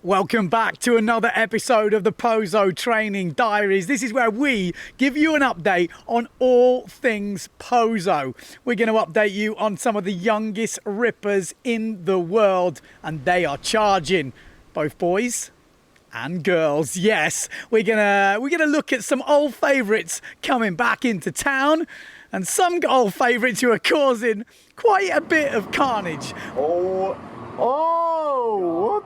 Welcome back to another episode of the Pozo Training Diaries. This is where we give you an update on all things Pozo. We're going to update you on some of the youngest rippers in the world, and they are charging, both boys and girls. Yes, we're gonna look at some old favourites coming back into town, and some old favourites who are causing quite a bit of carnage. What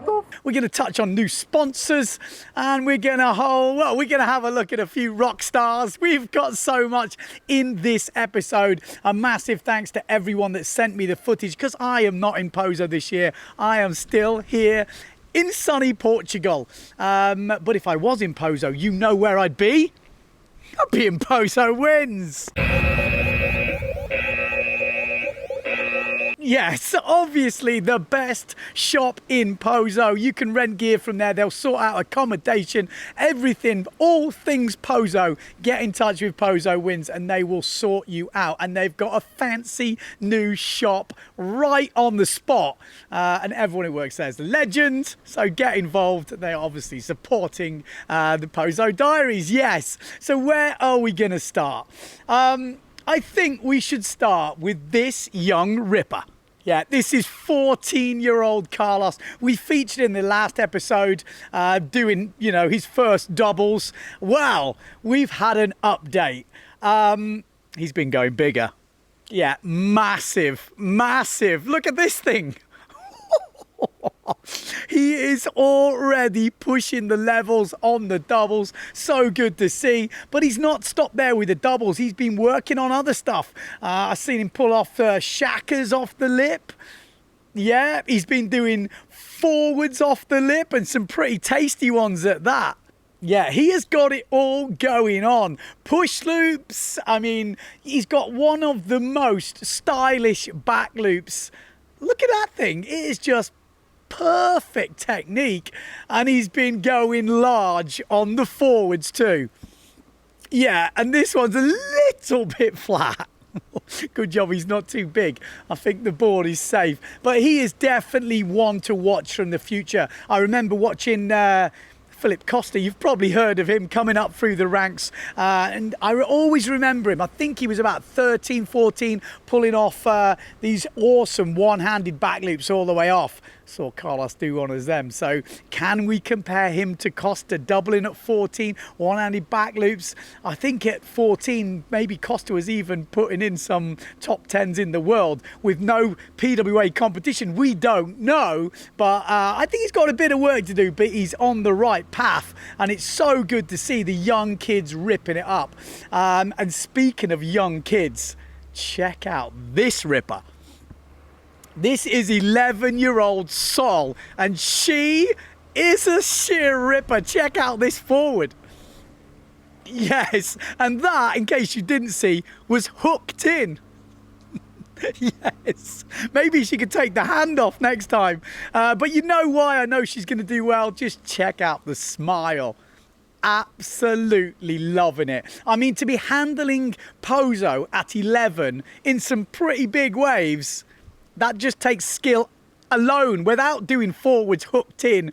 the? We're going to touch on new sponsors, and we're going to have a look at a few rock stars. We've got so much in this episode. A massive thanks to everyone that sent me the footage, because I am not in Pozo this year. I am still here in sunny Portugal. But if I was in Pozo, you know where I'd be? I'd be in Pozo Wins. Yes, obviously the best shop in Pozo. You can rent gear from there. They'll sort out accommodation, everything, all things Pozo. Get in touch with Pozo Wins and they will sort you out. And they've got a fancy new shop right on the spot. And everyone who works there is a legend. So get involved. They are obviously supporting the Pozo Diaries. Yes. So where are we going to start? I think we should start with this young ripper. Yeah, this is 14-year-old Carlos. We featured in the last episode doing, his first doubles. Well, we've had an update. He's been going bigger. Yeah, massive. Look at this thing. He is already pushing the levels on the doubles. So good to see. But he's not stopped there with the doubles. He's been working on other stuff. I've seen him pull off shackers off the lip. Yeah, he's been doing forwards off the lip and some pretty tasty ones at that. Yeah, he has got it all going on. Push loops. I mean, he's got one of the most stylish back loops. Look at that thing. It is just perfect technique, and he's been going large on the forwards too. Yeah, and this one's a little bit flat. Good job he's not too big. I think the board is safe, but he is definitely one to watch from the future. I remember watching Philip Costa. You've probably heard of him coming up through the ranks, and I always remember him. I think he was about 13, 14, pulling off these awesome one-handed back loops all the way off. Saw Carlos do one of them. So can we compare him to Costa, doubling at 14, one-handed back loops? I think at 14, maybe Costa was even putting in some top 10s in the world with no PWA competition. We don't know, but I think he's got a bit of work to do, but he's on the right path, and it's so good to see the young kids ripping it up. And speaking of young kids, check out this ripper. This is 11-year-old Sol, and she is a sheer ripper. Check out this forward. Yes, and that, in case you didn't see, was hooked in. Yes, maybe she could take the hand off next time. But you know why I know she's going to do well? Just check out the smile. Absolutely loving it. I mean, to be handling Pozo at 11 in some pretty big waves, that just takes skill alone without doing forwards hooked in.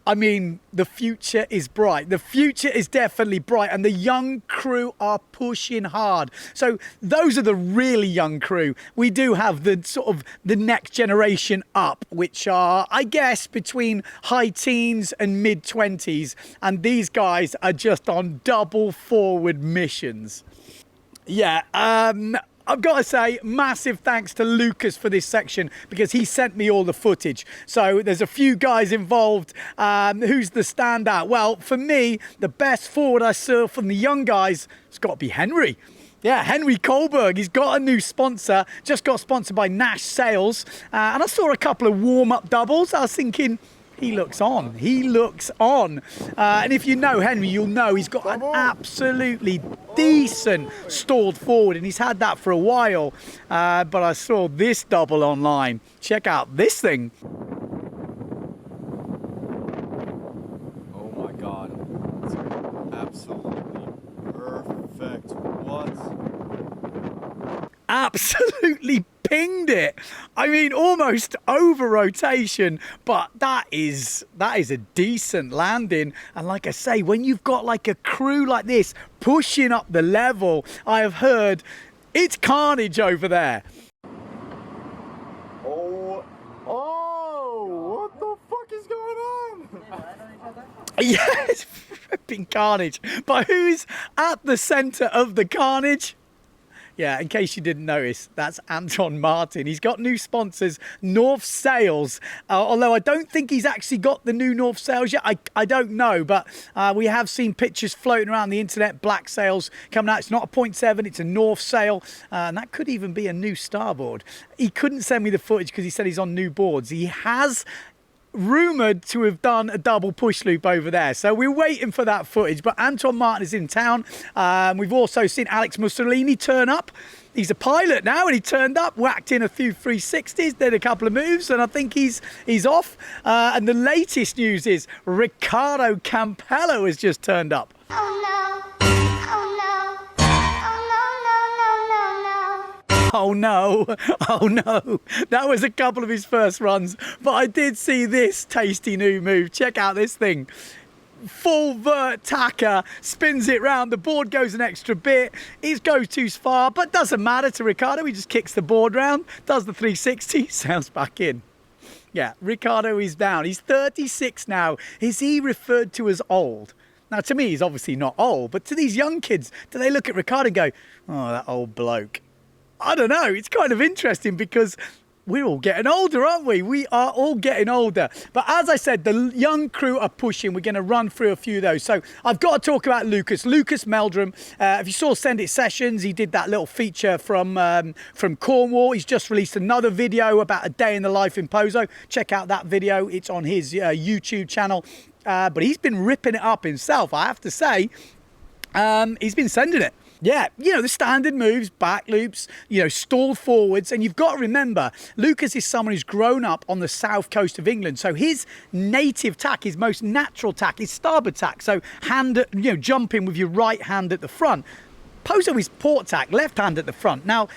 I mean, the future is bright. The future is definitely bright, and the young crew are pushing hard. So those are the really young crew. We do have the sort of the next generation up, which are, I guess, between high teens and mid 20s. And these guys are just on double forward missions. Yeah, I've got to say, massive thanks to Lucas for this section, because he sent me all the footage. So there's a few guys involved. Who's the standout? Well, for me, the best forward I saw from the young guys has got to be Henry. Yeah, Henry Kohlberg. He's got a new sponsor. Just got sponsored by Nash Sales. And I saw a couple of warm-up doubles. I was thinking, he looks on. He looks on. And if you know Henry, you'll know he's got an absolutely decent stalled forward, and he's had that for a while. But I saw this double online. Check out this thing. Oh my God. It's absolutely perfect. What? Absolutely pinged it. I mean, almost over rotation, but that is a decent landing. And like I say, when you've got like a crew like this pushing up the level, I have heard it's carnage over there. Oh, what the fuck is going on? Yeah, it's flipping carnage. But who's at the centre of the carnage? Yeah, in case you didn't notice, that's Anton Martin. He's got new sponsors, North Sails. Although I don't think he's actually got the new North Sails yet. I don't know, but we have seen pictures floating around the internet, black sails coming out. It's not a 0.7, it's a North Sail. And that could even be a new starboard. He couldn't send me the footage because he said he's on new boards. He has rumoured to have done a double push loop over there, so we're waiting for that footage. But Anton Martin is in town. We've also seen Alex Mussolini turn up. He's a pilot now, and he turned up, whacked in a few 360s, did a couple of moves, and I think he's off. And the latest news is Ricardo Campello has just turned up. Oh no, oh no. That was a couple of his first runs, but I did see this tasty new move. Check out this thing. Full vert tacker, spins it round, the board goes an extra bit. It goes too far, but doesn't matter to Ricardo. He just kicks the board round, does the 360, sails back in. Yeah, Ricardo is down. He's 36 now. Is he referred to as old? Now, to me, he's obviously not old, but to these young kids, do they look at Ricardo and go, oh, that old bloke? I don't know. It's kind of interesting because we're all getting older, aren't we? We are all getting older. But as I said, the young crew are pushing. We're going to run through a few of those. So I've got to talk about Lucas Meldrum. If you saw Sendit Sessions, he did that little feature from Cornwall. He's just released another video about a day in the life in Pozo. Check out that video. It's on his YouTube channel. But he's been ripping it up himself, I have to say. He's been sending it. Yeah, you know, the standard moves, back loops, you know, stalled forwards. And you've got to remember, Lucas is someone who's grown up on the south coast of England. So his native tack, his most natural tack is starboard tack. So jumping with your right hand at the front. Pozo is port tack, left hand at the front. Now,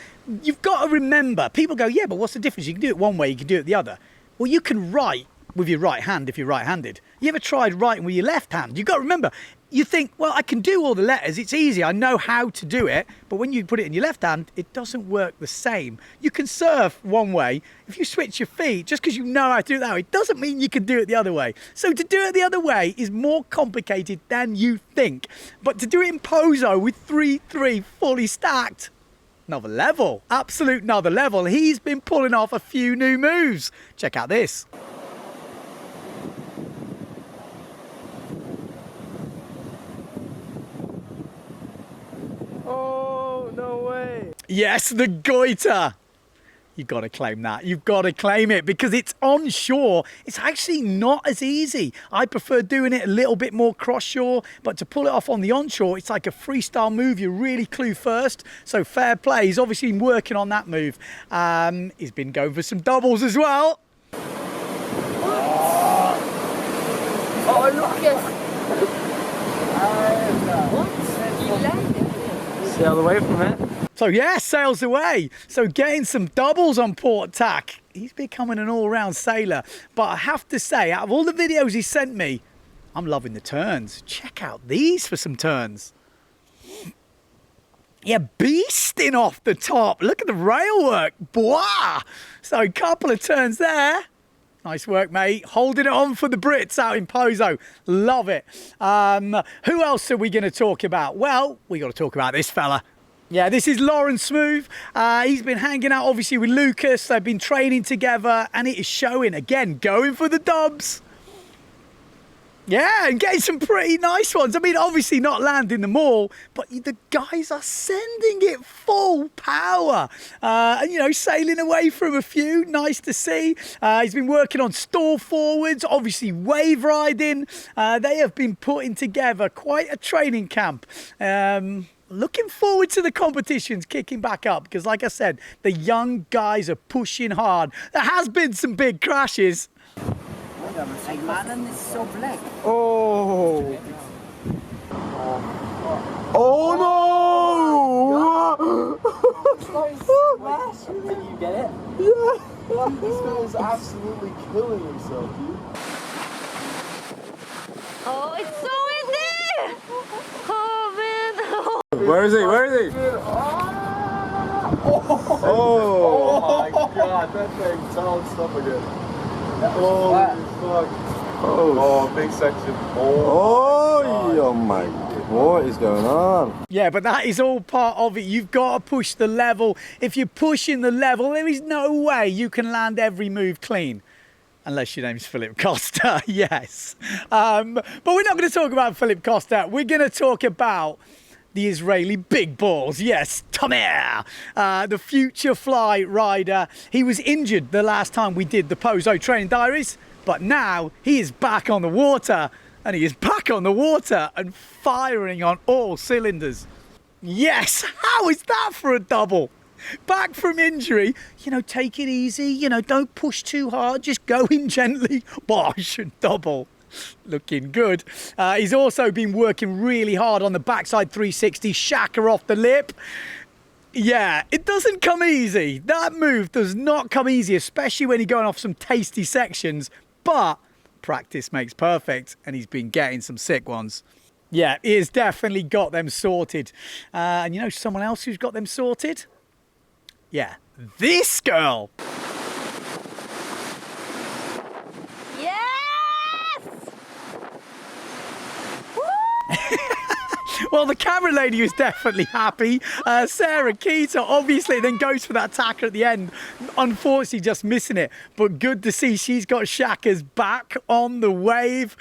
you've got to remember, people go, yeah, but what's the difference? You can do it one way, you can do it the other. Well, you can write with your right hand if you're right-handed. You ever tried writing with your left hand? You've got to remember, you think, well, I can do all the letters, it's easy, I know how to do it, but when you put it in your left hand, it doesn't work the same. You can surf one way. If you switch your feet, just because you know how to do it that way, it doesn't mean you can do it the other way. So to do it the other way is more complicated than you think. But to do it in Pozo with 3-3 fully stacked, another level, absolute another level. He's been pulling off a few new moves. Check out this. Oh, no way. Yes, the goiter. You've got to claim that. You've got to claim it because it's on shore. It's actually not as easy. I prefer doing it a little bit more cross shore, but to pull it off on the onshore, it's like a freestyle move. You really clue first. So fair play. He's obviously been working on that move. He's been going for some doubles as well. Oh, Lucas! Sail away from it. So yeah, sails away. So getting some doubles on port tack. He's becoming an all-round sailor. But I have to say, out of all the videos he sent me, I'm loving the turns. Check out these for some turns. Yeah, beasting off the top. Look at the rail work. Blah! So a couple of turns there. Nice work, mate. Holding it on for the Brits out in Pozo. Love it. Who else are we going to talk about? Well, we got to talk about this fella. Yeah, this is Lauren Smooth. He's been hanging out, obviously, with Lucas. They've been training together, and it is showing. Again, going for the dubs. Yeah, and getting some pretty nice ones. I mean, obviously not landing them all, but the guys are sending it full power. And, you know, sailing away from a few. Nice to see. He's been working on stall forwards, obviously wave riding. They have been putting together quite a training camp. Looking forward to the competitions kicking back up because, like I said, the young guys are pushing hard. There has been some big crashes. Oh. Oh no! Did you get it? Yeah. This guy is absolutely killing himself, dude. Oh, it's so windy! Oh man! Where is he? Where is he? Oh my god, that thing bounced up again. Holy fuck. Oh, big section. Oh my god. What is going on? Yeah, but that is all part of it. You've got to push the level. If you're pushing the level, there is no way you can land every move clean. Unless your name's Philip Costa, yes. But we're not going to talk about Philip Costa. We're going to talk about the Israeli big balls. Yes, Tamer, the future fly rider. He was injured the last time we did the Pozo training diaries, but now he is back on the water. And he is back on the water and firing on all cylinders. Yes, how is that for a double? Back from injury, you know, take it easy, you know, don't push too hard, just go in gently. Bosh, double. Looking good. He's also been working really hard on the backside 360, shaker off the lip. Yeah, it doesn't come easy. That move does not come easy, especially when you're going off some tasty sections, but practice makes perfect, and he's been getting some sick ones. Yeah, he has definitely got them sorted. And you know someone else who's got them sorted? Yeah, this girl. Yes! Well, the camera lady was definitely happy. Sarah Keita obviously then goes for that tacker at the end. Unfortunately, just missing it. But good to see she's got Shaka's back on the wave.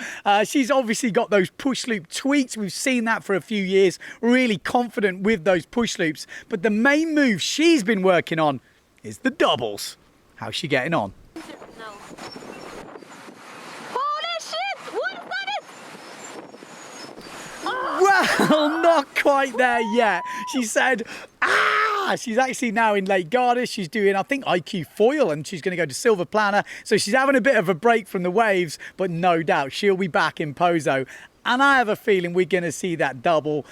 She's obviously got those push loop tweaks. We've seen that for a few years. Really confident with those push loops. But the main move she's been working on is the doubles. How's she getting on? No. Holy shit! What is that? Well, not quite there yet. She said, she's actually now in Lake Garda. She's doing, I think, IQ foil, and she's going to go to Silver Planner. So she's having a bit of a break from the waves, but no doubt she'll be back in Pozo. And I have a feeling we're going to see that double.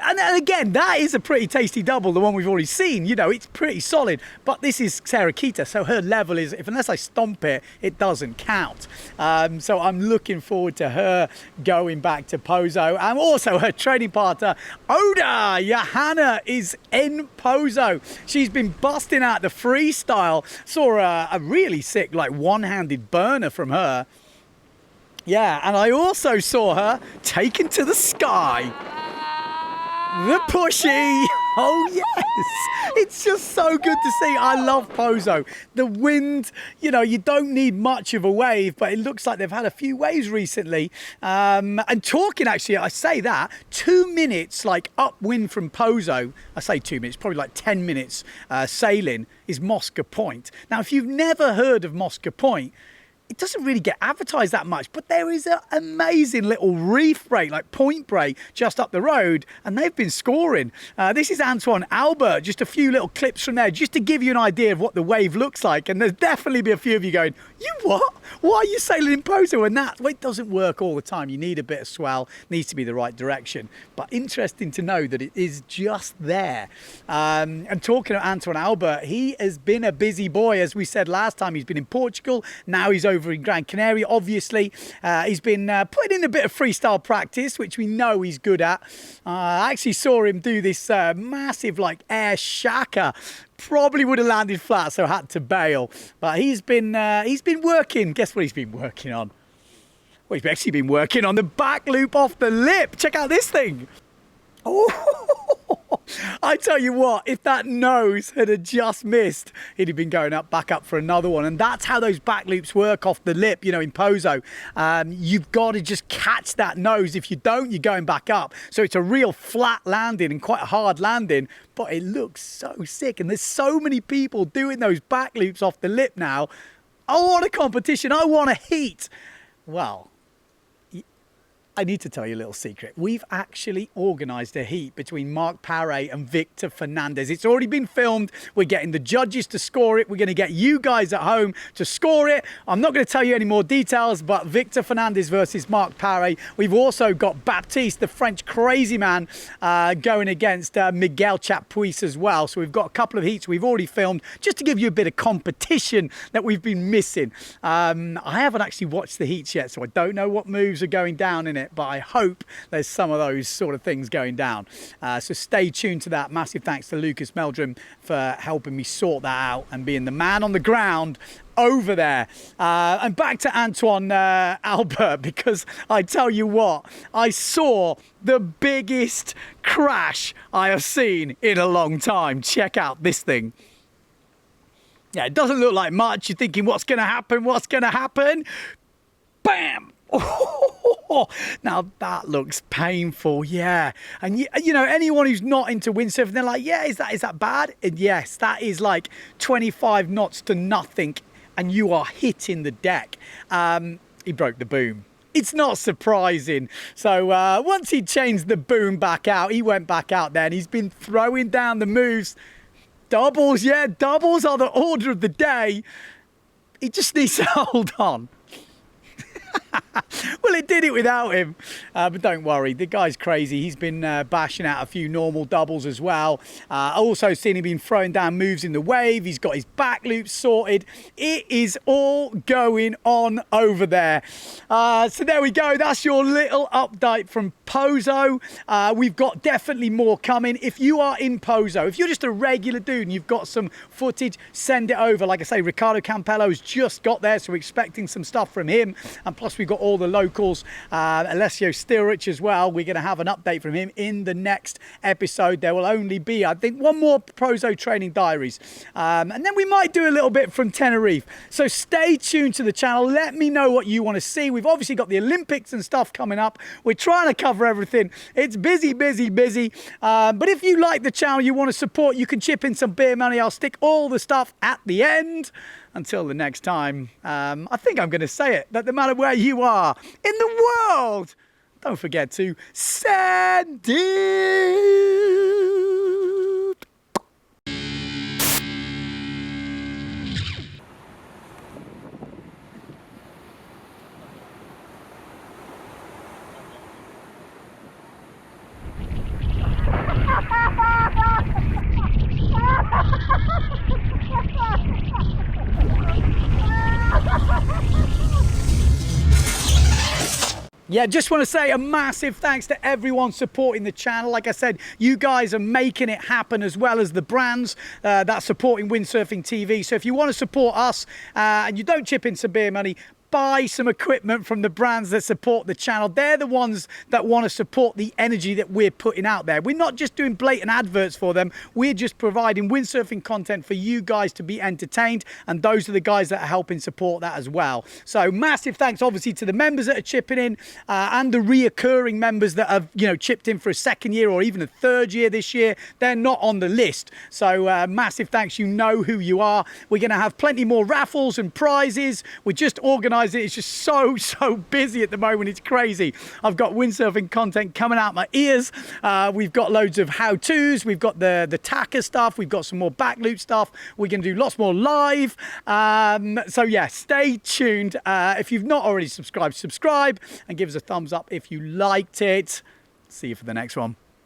And again, that is a pretty tasty double, the one we've already seen. You know, it's pretty solid. But this is Sarah Keita, so her level is, unless I stomp it, it doesn't count. So I'm looking forward to her going back to Pozo. And also her training partner, Oda Johanna, is in Pozo. She's been busting out the freestyle. Saw a really sick, like, one-handed burner from her. Yeah, and I also saw her taken to the sky. The pushy. Oh, yes. It's just so good to see. I love Pozo. The wind, you know, you don't need much of a wave, but it looks like they've had a few waves recently. And talking, actually, I say that, 2 minutes, like, upwind from Pozo, I say 2 minutes, probably like 10 minutes sailing, is Mosca Point. Now, if you've never heard of Mosca Point, it doesn't really get advertised that much, but there is an amazing little reef break, like Point Break, just up the road, and they've been scoring. This is Antoine Albert, just a few little clips from there, just to give you an idea of what the wave looks like. And there's definitely be a few of you going, you what? Why are you sailing in Pozo and that? Well, it doesn't work all the time. You need a bit of swell, needs to be the right direction. But interesting to know that it is just there. And talking of Antoine Albert, he has been a busy boy. As we said last time, he's been in Portugal. Now he's over in Gran Canaria, obviously. He's been putting in a bit of freestyle practice, which we know he's good at. I actually saw him do this massive, like, air shaka. Probably would have landed flat, so had to bail. But he's been working. Guess what he's been working on? Well, he's actually been working on the back loop off the lip. Check out this thing. Oh, I tell you what, if that nose had just missed, he'd have been going back up for another one. And that's how those back loops work off the lip, you know, in Pozo. You've got to just catch that nose. If you don't, you're going back up. So it's a real flat landing and quite a hard landing, but it looks so sick. And there's so many people doing those back loops off the lip now. I want a competition. I want a heat. Well, I need to tell you a little secret. We've actually organised a heat between Mark Paré and Victor Fernandez. It's already been filmed. We're getting the judges to score it. We're going to get you guys at home to score it. I'm not going to tell you any more details, but Victor Fernandez versus Mark Paré. We've also got Baptiste, the French crazy man, going against Miguel Chapuis as well. So we've got a couple of heats we've already filmed just to give you a bit of competition that we've been missing. I haven't actually watched the heats yet, so I don't know what moves are going down in it, but I hope there's some of those sort of things going down. So stay tuned to that. Massive thanks to Lucas Meldrum for helping me sort that out and being the man on the ground over there. And back to Antoine Albert, because I tell you what, I saw the biggest crash I have seen in a long time. Check out this thing. Yeah, it doesn't look like much. You're thinking, what's going to happen? What's going to happen? Bam! Oh, now that looks painful, yeah. And you know, anyone who's not into windsurfing, they're like, yeah, is that bad? And yes, that is like 25 knots to nothing, and you are hitting the deck. He broke the boom. It's not surprising. So once he changed the boom back out, he went back out there and he's been throwing down the moves. Doubles, yeah, doubles are the order of the day. He just needs to hold on. Well, it did it without him, but don't worry, the guy's crazy. He's been bashing out a few normal doubles as well. Also seen him been throwing down moves in the wave. He's got his back loop sorted. It is all going on over there. So there we go. That's your little update from Pozo. We've got definitely more coming. If you are in Pozo, if you're just a regular dude and you've got some footage, send it over. Like I say, Ricardo Campello's just got there, so we're expecting some stuff from him. And plus we've got all the locals, Alessio Stilrich as well. We're going to have an update from him in the next episode. There will only be, I think, one more Pozo training diaries. And then we might do a little bit from Tenerife. So stay tuned to the channel. Let me know what you want to see. We've obviously got the Olympics and stuff coming up. We're trying to cover everything. It's busy, busy, busy. But if you like the channel, you want to support, you can chip in some beer money. I'll stick all the stuff at the end. Until the next time, I think I'm going to say it, that no matter where you are in the world, don't forget to send it. Yeah, just want to say a massive thanks to everyone supporting the channel. Like I said, you guys are making it happen, as well as the brands that are supporting Windsurfing.TV. So if you want to support us and you don't chip in some beer money, buy some equipment from the brands that support the channel. They're the ones that want to support the energy that we're putting out there. We're not just doing blatant adverts for them. We're just providing windsurfing content for you guys to be entertained, and those are the guys that are helping support that as well. So massive thanks obviously to the members that are chipping in and the reoccurring members that have, you know, chipped in for a second year or even a third year this year. They're not on the list. So massive thanks. You know who you are. We're going to have plenty more raffles and prizes. We're just organising. It's just so busy at the moment. It's crazy. I've got windsurfing content coming out my ears. We've got loads of how-tos. We've got the tacker stuff. We've got some more back loop stuff. We're going to do lots more live. So yeah, stay tuned. If you've not already subscribed, subscribe and give us a thumbs up if you liked it. See you for the next one.